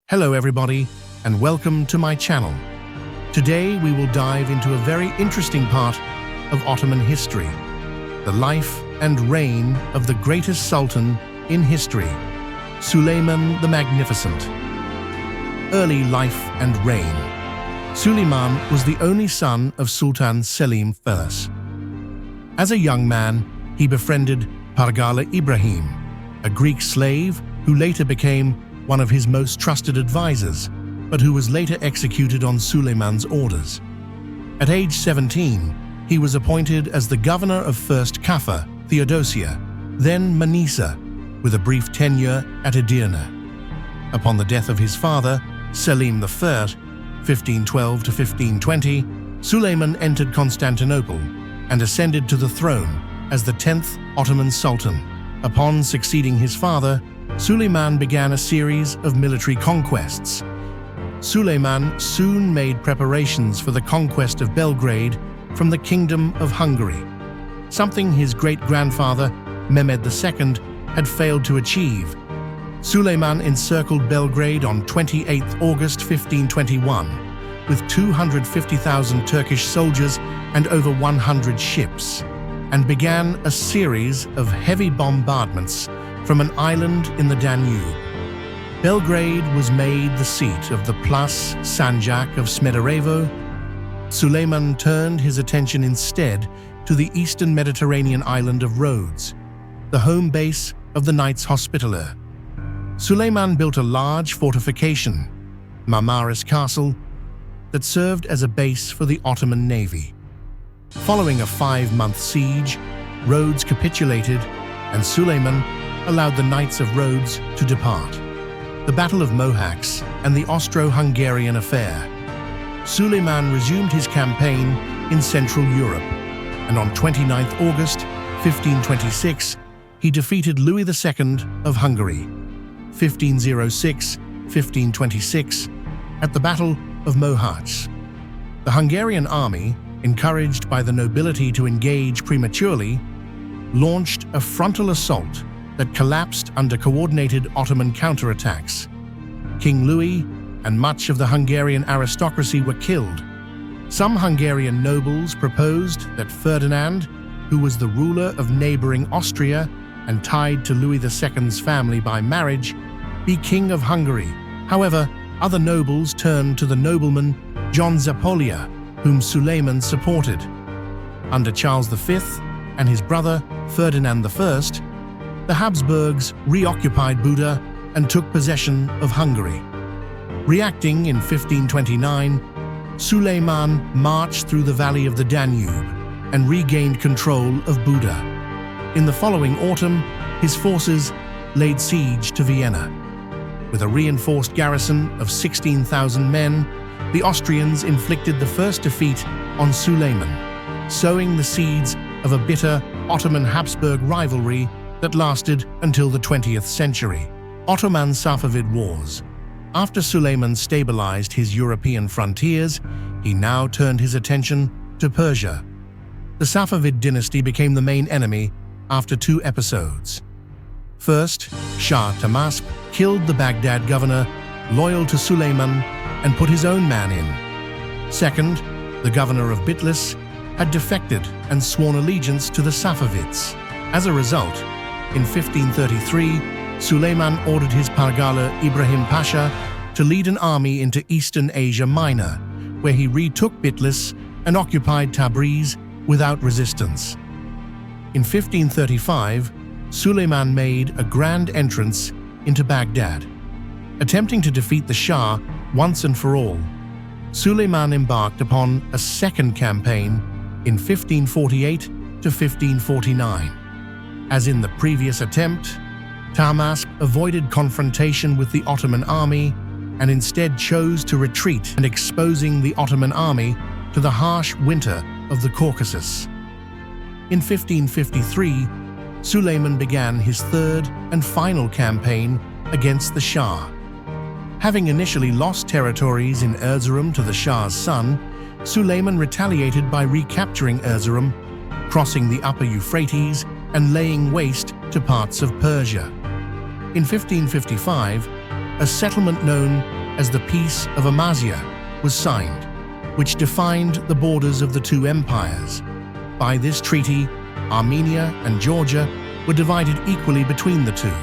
Hello everybody, and welcome to my channel. Today we will dive into a very interesting part of Ottoman history, the life and reign of the greatest Sultan in history, Suleiman the Magnificent. Early life and reign. Suleiman was the only son of Sultan Selim I. As a young man, he befriended Pargala Ibrahim, a Greek slave who later became one of his most trusted advisors, but who was later executed on Suleiman's orders. At age 17, he was appointed as the governor of first Kaffa, Theodosia, then Manisa, with a brief tenure at Edirne. Upon the death of his father, Selim I, 1512 to 1520, Suleiman entered Constantinople and ascended to the throne as the 10th Ottoman Sultan. Upon succeeding his father, Suleiman began a series of military conquests. Suleiman soon made preparations for the conquest of Belgrade from the Kingdom of Hungary, something his great-grandfather, Mehmed II, had failed to achieve. Suleiman encircled Belgrade on 28 August 1521 with 250,000 Turkish soldiers and over 100 ships, and began a series of heavy bombardments from an island in the Danube. Belgrade was made the seat of the Plus Sanjak of Smederevo. Suleiman turned his attention instead to the eastern Mediterranean island of Rhodes, the home base of the Knights Hospitaller. Suleiman built a large fortification, Marmaris Castle, that served as a base for the Ottoman navy. Following a 5-month siege, Rhodes capitulated, and Suleiman allowed the Knights of Rhodes to depart. The Battle of MOHACS and the Austro-Hungarian affair. Suleiman resumed his campaign in Central Europe, and on 29 August 1526, he defeated Louis II of Hungary, 1506-1526, at the Battle of Mohacs. The Hungarian army, encouraged by the nobility to engage prematurely, launched a frontal assault that collapsed under coordinated Ottoman counterattacks. King Louis and much of the Hungarian aristocracy were killed. Some Hungarian nobles proposed that Ferdinand, who was the ruler of neighboring Austria and tied to Louis II's family by marriage, be king of Hungary. However, other nobles turned to the nobleman John Zapolya, whom Suleiman supported. Under Charles V and his brother Ferdinand I, the Habsburgs reoccupied Buda and took possession of Hungary. Reacting in 1529, Suleiman marched through the valley of the Danube and regained control of Buda. In the following autumn, his forces laid siege to Vienna. With a reinforced garrison of 16,000 men, the Austrians inflicted the first defeat on Suleiman, sowing the seeds of a bitter Ottoman-Habsburg rivalry that lasted until the 20th century. Ottoman-Safavid Wars. After Suleiman stabilized his European frontiers, he now turned his attention to Persia. The Safavid dynasty became the main enemy after 2 episodes. First, Shah Tahmasp killed the Baghdad governor, loyal to Suleiman, and put his own man in. Second, the governor of Bitlis had defected and sworn allegiance to the Safavids. As a result, in 1533, Suleiman ordered his Pargala Ibrahim Pasha to lead an army into Eastern Asia Minor, where he retook Bitlis and occupied Tabriz without resistance. In 1535, Suleiman made a grand entrance into Baghdad. Attempting to defeat the Shah once and for all, Suleiman embarked upon a second campaign in 1548 to 1549. As in the previous attempt, Tahmasp avoided confrontation with the Ottoman army and instead chose to retreat, and exposing the Ottoman army to the harsh winter of the Caucasus. In 1553, Suleiman began his third and final campaign against the Shah. Having initially lost territories in Erzurum to the Shah's son, Suleiman retaliated by recapturing Erzurum, crossing the upper Euphrates, and laying waste to parts of Persia. In 1555, a settlement known as the Peace of Amasya was signed, which defined the borders of the two empires. By this treaty, Armenia and Georgia were divided equally between the two,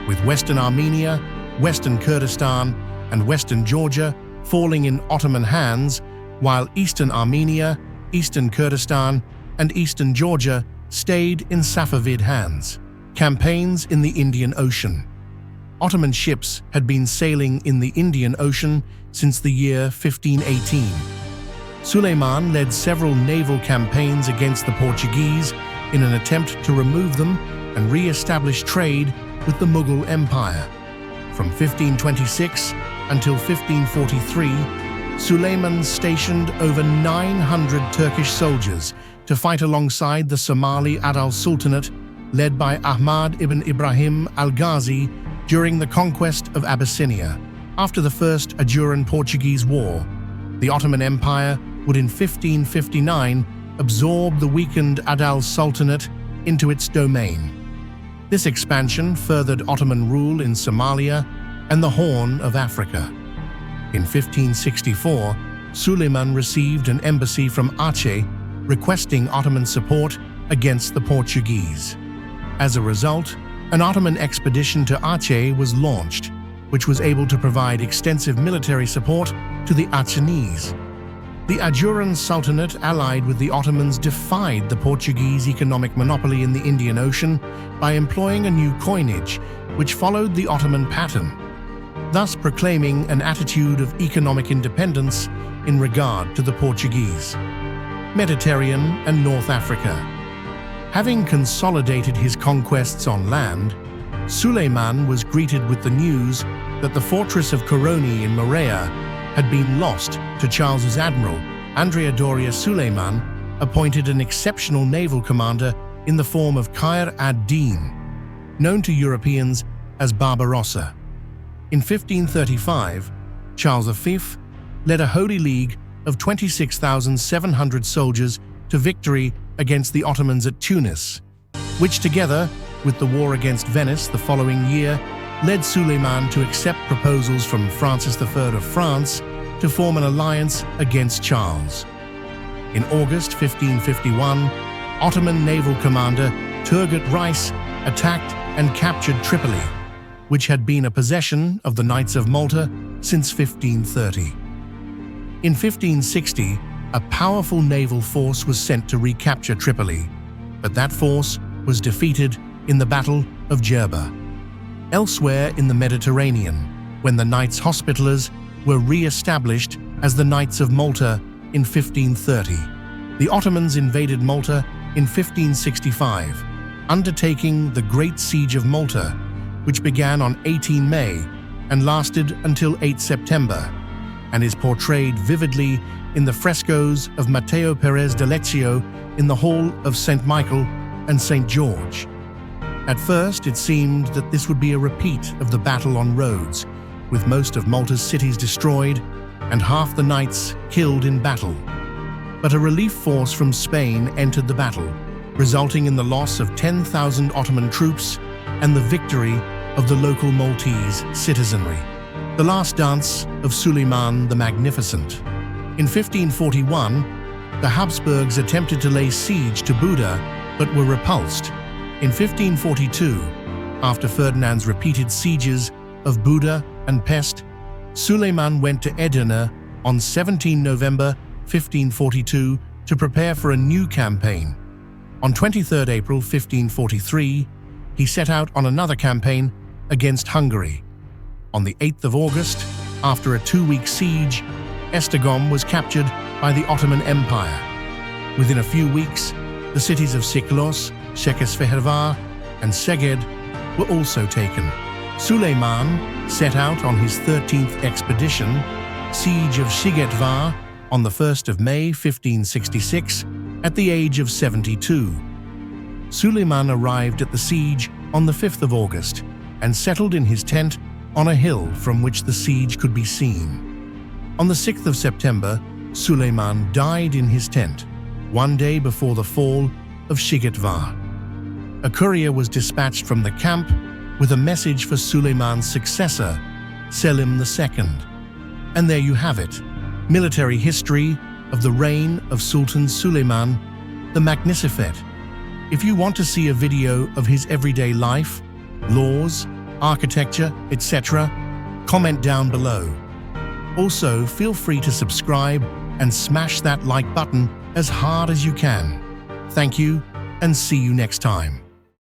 with Western Armenia, Western Kurdistan, and Western Georgia falling in Ottoman hands, while Eastern Armenia, Eastern Kurdistan, and Eastern Georgia stayed in Safavid hands. Campaigns in the Indian Ocean. Ottoman ships had been sailing in the Indian Ocean since the year 1518. Suleiman led several naval campaigns against the Portuguese in an attempt to remove them and re-establish trade with the Mughal Empire. From 1526 until 1543, Suleiman stationed over 900 Turkish soldiers to fight alongside the Somali Adal Sultanate led by Ahmad ibn Ibrahim al-Ghazi during the conquest of Abyssinia. After the First Ajuran-Portuguese War, the Ottoman Empire would in 1559 absorb the weakened Adal Sultanate into its domain. This expansion furthered Ottoman rule in Somalia and the Horn of Africa. In 1564, Suleiman received an embassy from Aceh requesting Ottoman support against the Portuguese. As a result, an Ottoman expedition to Aceh was launched, which was able to provide extensive military support to the Acehnese. The Ajuran Sultanate, allied with the Ottomans, defied the Portuguese economic monopoly in the Indian Ocean by employing a new coinage, which followed the Ottoman pattern, thus proclaiming an attitude of economic independence in regard to the Portuguese. Mediterranean and North Africa. Having consolidated his conquests on land, Suleiman was greeted with the news that the fortress of Koroni in Morea had been lost to Charles's admiral, Andrea Doria Suleiman, appointed an exceptional naval commander in the form of Khayr ad-Din, known to Europeans as Barbarossa. In 1535, Charles V led a Holy League of 26,700 soldiers to victory against the Ottomans at Tunis, which together with the war against Venice the following year led Suleiman to accept proposals from Francis III of France to form an alliance against Charles. In August 1551, Ottoman naval commander Turgut Reis attacked and captured Tripoli, which had been a possession of the Knights of Malta since 1530. In 1560, a powerful naval force was sent to recapture Tripoli, but that force was defeated in the Battle of Jerba. Elsewhere in the Mediterranean, when the Knights Hospitallers were re-established as the Knights of Malta in 1530, the Ottomans invaded Malta in 1565, undertaking the Great Siege of Malta, which began on 18 May and lasted until 8 September, and is portrayed vividly in the frescoes of Matteo Perez de Leccio in the Hall of St. Michael and St. George. At first, it seemed that this would be a repeat of the Battle on Rhodes, with most of Malta's cities destroyed and half the knights killed in battle. But a relief force from Spain entered the battle, resulting in the loss of 10,000 Ottoman troops and the victory of the local Maltese citizenry. The last dance of Suleiman the Magnificent. In 1541, the Habsburgs attempted to lay siege to Buda, but were repulsed. In 1542, after Ferdinand's repeated sieges of Buda and Pest, Suleiman went to Edirne on 17 November 1542 to prepare for a new campaign. On 23 April 1543, he set out on another campaign against Hungary. On the 8th of August, after a 2-week siege, Esztergom was captured by the Ottoman Empire. Within a few weeks, the cities of Siklos, Székesfehérvár, and Szeged were also taken. Suleiman set out on his 13th expedition, Siege of Szigetvár, on the 1st of May 1566, at the age of 72. Suleiman arrived at the siege on the 5th of August and settled in his tent on a hill from which the siege could be seen. On the 6th of September, Suleiman died in his tent, one day before the fall of Szigetvár. A courier was dispatched from the camp with a message for Suleiman's successor, Selim II, And there you have it, military history of the reign of Sultan Suleiman the Magnificent. If you want to see a video of his everyday life, laws, architecture, etc., comment down below. Also, feel free to subscribe and smash that like button as hard as you can. Thank you, and see you next time.